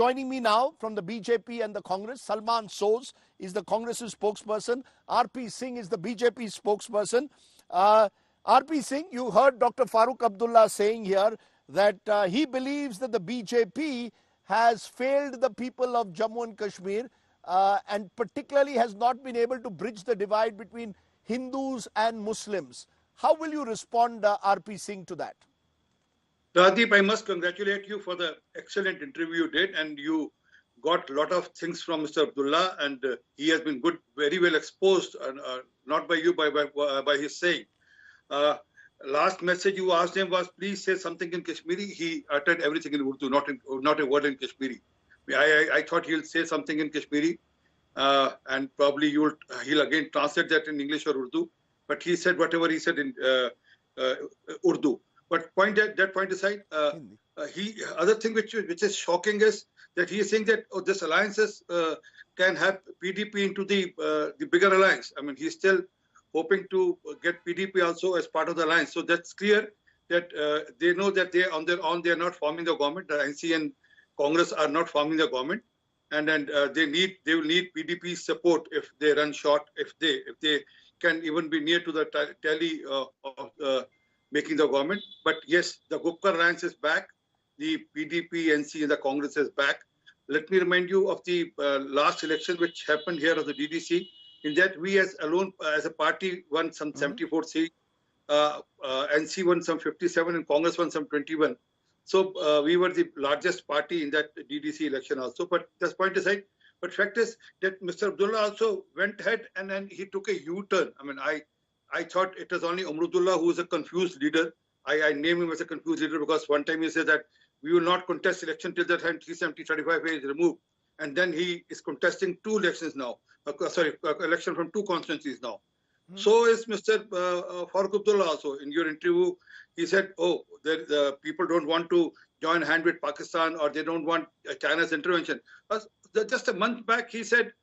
Joining me now from the BJP and the Congress, Salman Soz is the Congress's spokesperson. RP Singh is the BJP spokesperson. RP Singh, you heard Dr. Farooq Abdullah saying here that he believes that the BJP has failed the people of Jammu and Kashmir and particularly has not been able to bridge the divide between Hindus and Muslims. How will you respond, RP Singh, to that? Radeep, I must congratulate you for the excellent interview you did, and you got a lot of things from Mr. Abdullah, and he has been very well exposed, not by you, by his saying. Last message you asked him was, please say something in Kashmiri. He uttered everything in Urdu, not a word in Kashmiri. I thought he'll say something in Kashmiri, and probably he'll again translate that in English or Urdu. But he said whatever he said in Urdu. But that point aside, other thing which is shocking is that he is saying that this alliances can have PDP into the bigger alliance. I mean, he's still hoping to get PDP also as part of the alliance. So that's clear that they know that they on their own they are not forming the government. The NC and Congress are not forming the government, and then they will need PDP's support if they run short, if they can even be near to the tally of making the government. But yes, the Gupkar alliance is back. The PDP, NC, and the Congress is back. Let me remind you of the last election which happened here of the DDC. In that, we as a party won some 74 seats. NC won some 57, and Congress won some 21. So we were the largest party in that DDC election also. But this point aside, but fact is that Mr. Abdullah also went ahead and then he took a U-turn. I mean, I thought it was only Amrullah who is a confused leader. I name him as a confused leader because one time he said that we will not contest election till the time 370-35A is removed. And then he is contesting two elections now. Election from two constituencies now. So is Mr. Farooq Abdullah also. In your interview, he said, the people don't want to join hand with Pakistan or they don't want China's intervention. Just a month back, he said,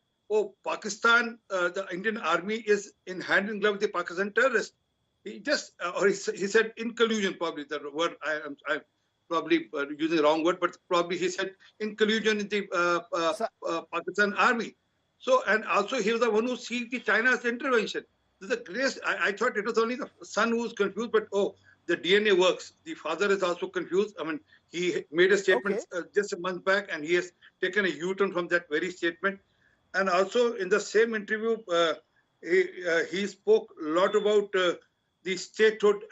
Pakistan, the Indian army is in hand in glove with the Pakistan terrorists. He said in collusion, probably the word I'm probably using the wrong word, but probably he said in collusion with the Pakistan army. So, and also he was the one who seeked the China's intervention. I thought it was only the son who was confused, but the DNA works. The father is also confused. I mean, he made a statement just a month back, and he has taken a U-turn from that very statement. And also in the same interview, he spoke a lot about the statehood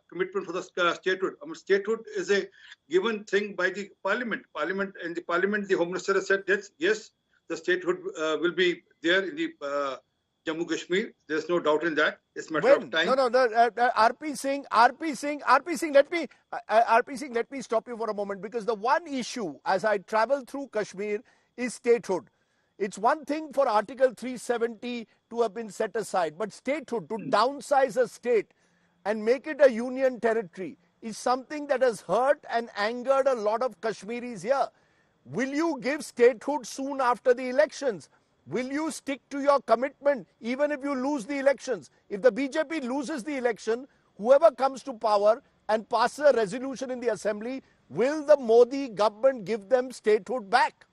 commitment for the statehood. I mean, statehood is a given thing by the parliament. In the parliament, the Home Minister has said that yes, the statehood will be there in the Jammu Kashmir. There's no doubt in that. It's a matter of time. RP Singh, let me stop you for a moment, because the one issue as I travel through Kashmir is statehood. It's one thing for Article 370 to have been set aside, but statehood, to downsize a state and make it a union territory, is something that has hurt and angered a lot of Kashmiris here. Will you give statehood soon after the elections? Will you stick to your commitment even if you lose the elections? If the BJP loses the election, whoever comes to power and passes a resolution in the assembly, will the Modi government give them statehood back?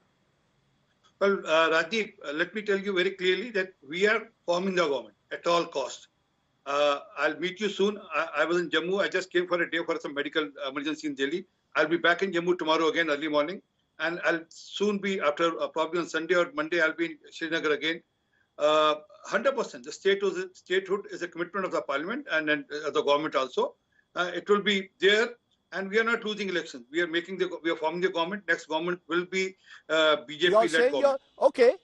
Well, Rajeev, let me tell you very clearly that we are forming the government at all costs. I'll meet you soon. I was in Jammu. I just came for a day for some medical emergency in Delhi. I'll be back in Jammu tomorrow again, early morning. And I'll soon be, after probably on Sunday or Monday, I'll be in Srinagar again. 100%. The statehood is a commitment of the parliament and then the government also. It will be there. And we are not losing elections. We are forming the government. Next government will be BJP-led government. Okay.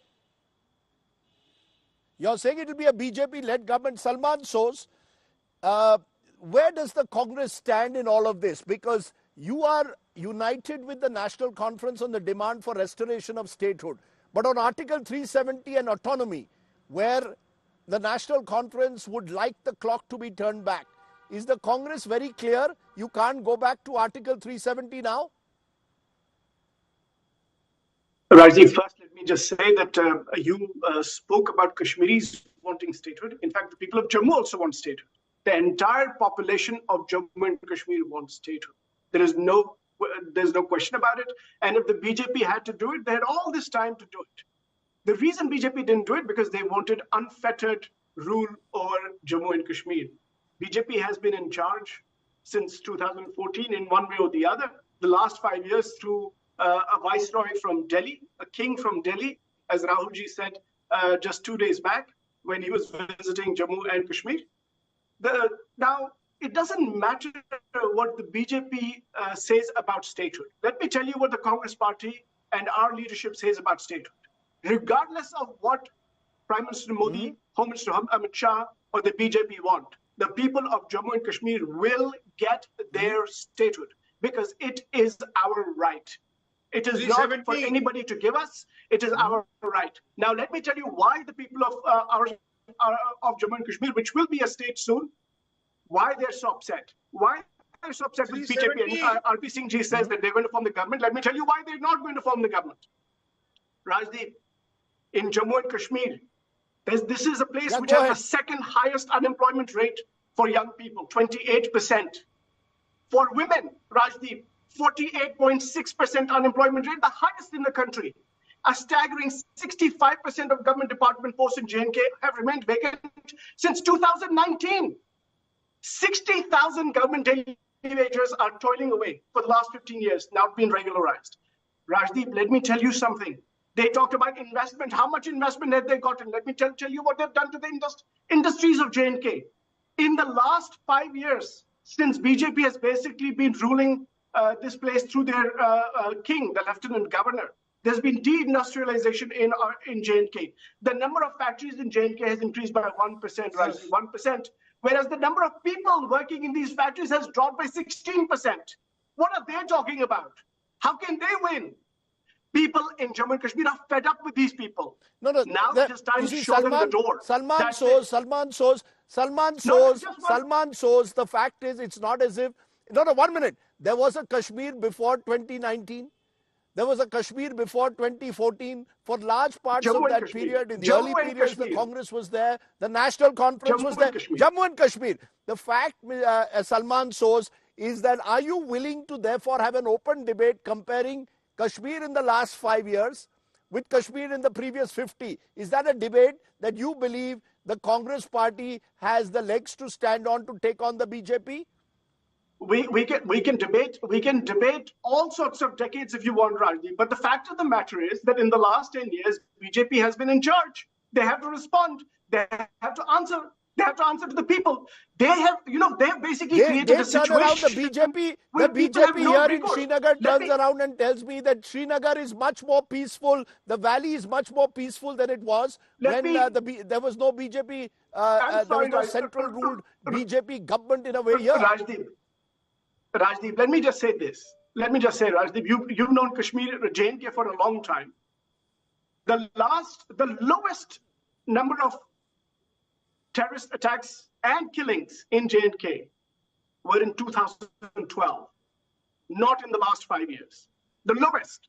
You're saying it will be a BJP-led government. Salman Soz, where does the Congress stand in all of this? Because you are united with the National Conference on the demand for restoration of statehood. But on Article 370 and autonomy, where the National Conference would like the clock to be turned back, is the Congress very clear you can't go back to Article 370 now? Rajiv, first let me just say that you spoke about Kashmiris wanting statehood. In fact, the people of Jammu also want statehood. The entire population of Jammu and Kashmir wants statehood. There is no There's no question about it. And if the BJP had to do it, they had all this time to do it. The reason BJP didn't do it because they wanted unfettered rule over Jammu and Kashmir. BJP has been in charge since 2014 in one way or the other. The last 5 years through a viceroy from Delhi, a king from Delhi, as Rahulji said just 2 days back when he was visiting Jammu and Kashmir. Now, it doesn't matter what the BJP says about statehood. Let me tell you what the Congress party and our leadership says about statehood. Regardless of what Prime Minister Modi, Home Minister Amit Shah, or the BJP want, the people of Jammu and Kashmir will get their statehood because it is our right. It is not for anybody to give us. It is our right. Now, let me tell you why the people of Jammu and Kashmir, which will be a state soon, why they're so upset. Why they're so upset with BJP. And RP Singh ji says that they're going to form the government. Let me tell you why they're not going to form the government. Rajdeep, in Jammu and Kashmir, this is a place which has the second highest unemployment rate for young people, 28%. For women, Rajdeep, 48.6% unemployment rate, the highest in the country. A staggering 65% of government department posts in J&K have remained vacant since 2019. 60,000 government elevators are toiling away for the last 15 years, now being regularized. Rajdeep, let me tell you something. They talked about investment. How much investment have they gotten? Let me tell you what they've done to the industries of J&K. In the last 5 years, since BJP has basically been ruling this place through their king, the lieutenant governor, there's been deindustrialization in J&K. The number of factories in J&K has increased by 1%, right? 1%, whereas the number of people working in these factories has dropped by 16%. What are they talking about? How can they win? People in Jammu and Kashmir are fed up with these people. Now it is time to show them the door. Salman shows. The fact is, it's not as if. No, 1 minute. There was a Kashmir before 2019. There was a Kashmir before 2014. For large parts of that period, in the early periods, the Congress was there. The National Conference was there. Jammu and Kashmir. The fact, Salman shows, is that are you willing to therefore have an open debate comparing Kashmir in the last 5 years with Kashmir in the previous 50? Is that a debate that you believe the Congress party has the legs to stand on to take on the BJP? We can debate all sorts of decades if you want, Rajdeep. But the fact of the matter is that in the last 10 years, BJP has been in charge. They have to respond. They have to answer. They have to answer to the people. They have, they have basically created a situation. The BJP here in Srinagar turns around and tells me that Srinagar is much more peaceful. The valley is much more peaceful than it was when there was no BJP. There was no central ruled BJP government in a way here. Rajdeep, let me just say this. Rajdeep, you've known Kashmir, J&K for a long time. The lowest number of terrorist attacks and killings in J&K were in 2012, not in the last 5 years. The lowest.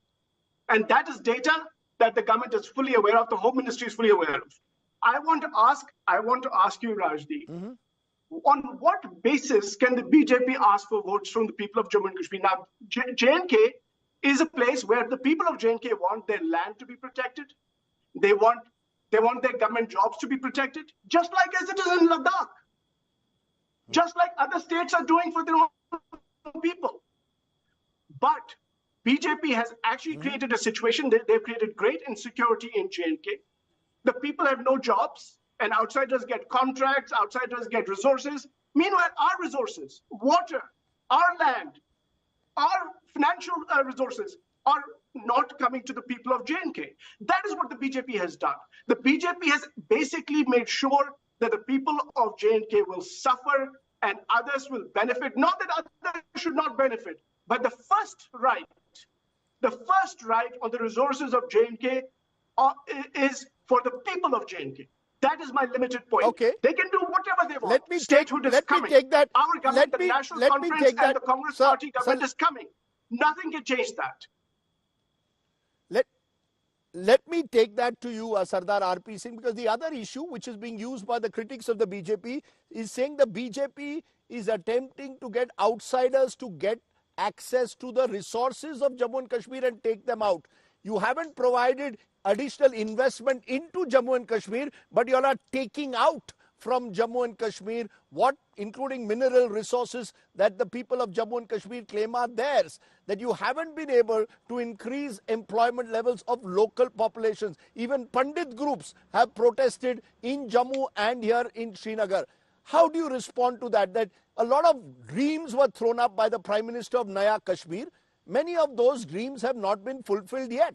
And that is data that the government is fully aware of, the Home Ministry is fully aware of. I want to ask you, Rajdeep, on what basis can the BJP ask for votes from the people of Jammu and Kashmir? Now, J&K is a place where the people of J&K want their land to be protected. They want their government jobs to be protected, just like as it is in Ladakh. Just like other states are doing for their own people. But BJP has actually created a situation that they've created great insecurity in J&K. The people have no jobs, and outsiders get contracts, outsiders get resources. Meanwhile, our resources, water, our land, our financial resources are not coming to the people of J&K. That is what the BJP has done. The BJP has basically made sure that the people of J&K will suffer and others will benefit. Not that others should not benefit, but the first right on the resources of J&K is for the people of J&K. That is my limited point. Okay. They can do whatever they want. Let me take that. Our government, the National Conference and the Congress Party government is coming. Nothing can change that. Let me take that to you, Sardar RP Singh, because the other issue which is being used by the critics of the BJP is saying the BJP is attempting to get outsiders to get access to the resources of Jammu and Kashmir and take them out. You haven't provided additional investment into Jammu and Kashmir, but you are taking out from Jammu and Kashmir what, including mineral resources that the people of Jammu and Kashmir claim are theirs. That you haven't been able to increase employment levels of local populations. Even Pandit groups have protested in Jammu and here in Srinagar. How do you respond to that? That a lot of dreams were thrown up by the Prime Minister of Naya Kashmir. Many of those dreams have not been fulfilled yet.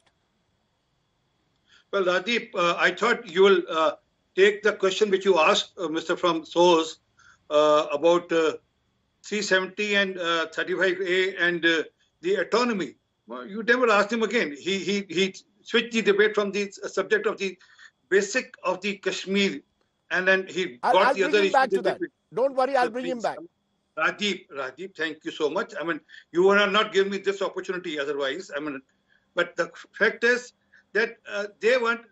Well, Radeep, I thought you will take the question which you asked Mr. from SOS about 370 and 35A and the autonomy. Well, you never asked him again. He switched the debate from the subject of the basic of the Kashmir, and then he got I'll the bring other him back issue. to that. Don't worry, I'll bring him back. Radeep, thank you so much. I mean, you would have not given me this opportunity otherwise. I mean, but the fact is that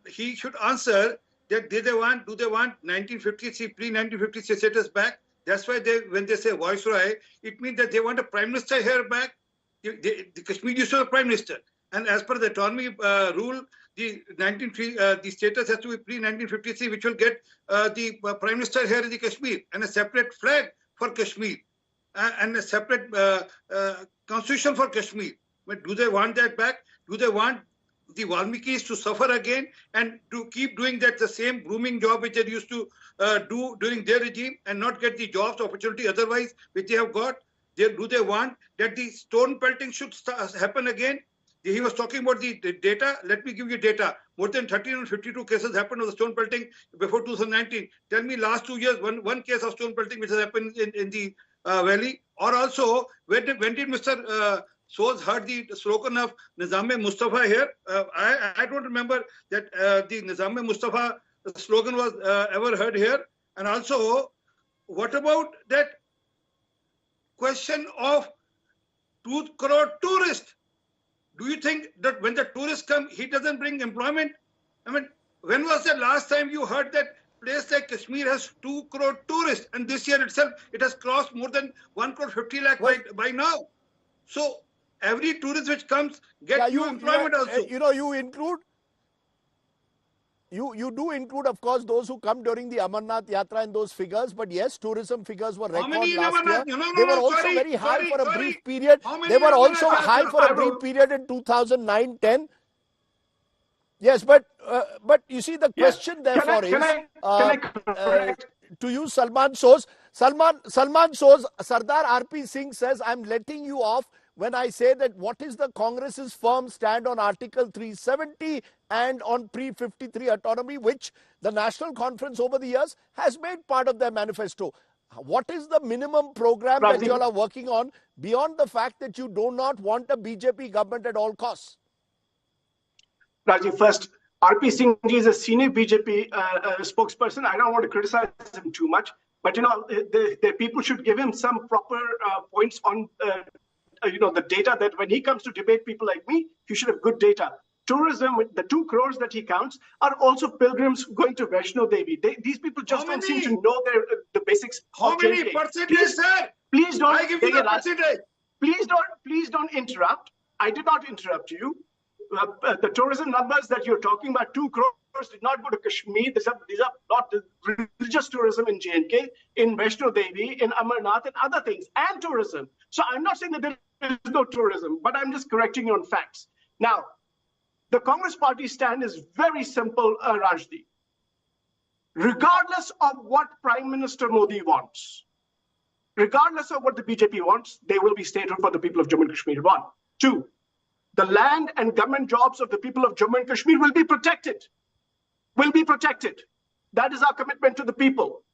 he should answer that do they want 1953, pre-1953 status back? That's why when they say Viceroy, it means that they want a Prime Minister here back. The Kashmir used to have a Prime Minister. And as per the autonomy rule, the status has to be pre-1953, which will get the Prime Minister here in the Kashmir and a separate flag for Kashmir and a separate constitution for Kashmir. But do they want that back? Do they want the Valmikis to suffer again and to keep doing the same grooming job which they used to do during their regime and not get the jobs opportunity otherwise which they have got? Do they want that the stone pelting should happen again? He was talking about the data. Let me give you data. More than 1,352 cases happened of the stone pelting before 2019. Tell me last 2 years, one case of stone pelting which has happened in the valley. Or also, when did Mr. Soz heard the slogan of Nizam-e-Mustafa here? I don't remember that the Nizam-e-Mustafa slogan was ever heard here. And also, what about that question of 2 crore tourists? Do you think that when the tourists come, he doesn't bring employment? I mean, when was the last time you heard that place like Kashmir has 2 crore tourists? And this year itself, it has crossed more than 1 crore 50 lakh by now. So every tourist which comes gets new employment also. You do include, of course, those who come during the Amarnath Yatra in those figures. But yes, tourism figures were record last year. They were also very high for a brief period. They were also high for a brief period in 2009-10. Yes, but you see, the question therefore is to you, Salman Soz. Salman Soz, Sardar R.P. Singh says, I'm letting you off when I say that what is the Congress's firm stand on Article 370 and on pre-53 autonomy, which the National Conference over the years has made part of their manifesto. What is the minimum program that you all are working on beyond the fact that you do not want a BJP government at all costs? Rajiv, first, R.P. Singh is a senior BJP spokesperson. I don't want to criticize him too much, but the people should give him some proper points on the data, that when he comes to debate people like me, he should have good data. Tourism, the 2 crores that he counts, are also pilgrims going to Vaishno Devi. These people just don't seem to know the basics. How many percentage, sir? Please don't. I give you the percentage. Please don't interrupt. I did not interrupt you. The tourism numbers that you're talking about, 2 crores, did not go to Kashmir. These are not religious tourism in J&K, in Vaishno Devi, in Amarnath, and other things, and tourism. So I'm not saying that there is no tourism, but I'm just correcting you on facts. Now, the Congress party stand is very simple, Rajdeep. Regardless of what Prime Minister Modi wants, regardless of what the BJP wants, they will be statehood for the people of Jammu and Kashmir. 1. 2. The land and government jobs of the people of Jammu and Kashmir will be protected. Will be protected. That is our commitment to the people.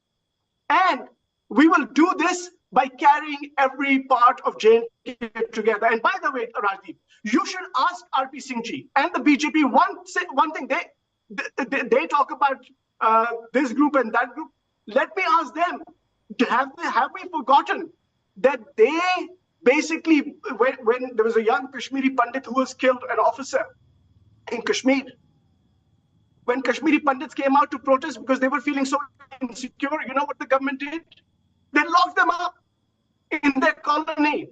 And we will do this by carrying every part of J&K together. And by the way, Rajdeep, you should ask R.P. Singh ji and the BJP one thing. They talk about this group and that group. Let me ask them, have we forgotten that they basically, when there was a young Kashmiri Pandit who was killed, an officer in Kashmir, when Kashmiri Pandits came out to protest because they were feeling so insecure, you know what the government did? They locked them up in their colony.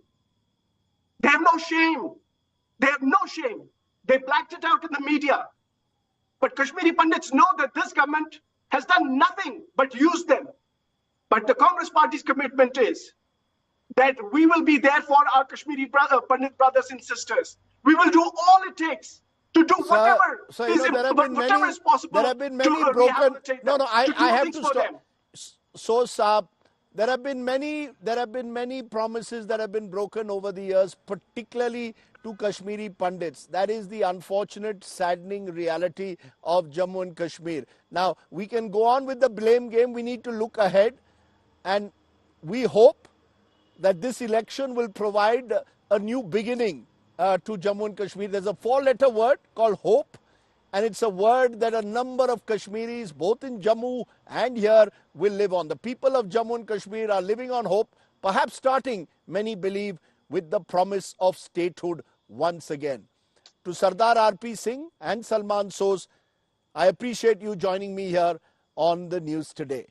They have no shame. They have no shame. They blacked it out in the media. But Kashmiri Pandits know that this government has done nothing but use them. But the Congress Party's commitment is that we will be there for our Kashmiri Pandit brothers and sisters. We will do all it takes to do whatever is possible. There have been many broken. No, I have to stop. Them. So, Saab, there have been many promises that have been broken over the years, particularly to Kashmiri Pandits. That is the unfortunate, saddening reality of Jammu and Kashmir. Now, we can go on with the blame game. We need to look ahead, and we hope that this election will provide a new beginning to Jammu and Kashmir. There's a 4-letter word called hope, and it's a word that a number of Kashmiris, both in Jammu and here, will live on. The people of Jammu and Kashmir are living on hope, perhaps starting, many believe, with the promise of statehood once again. To Sardar R.P. Singh and Salman Soos, I appreciate you joining me here on the news today.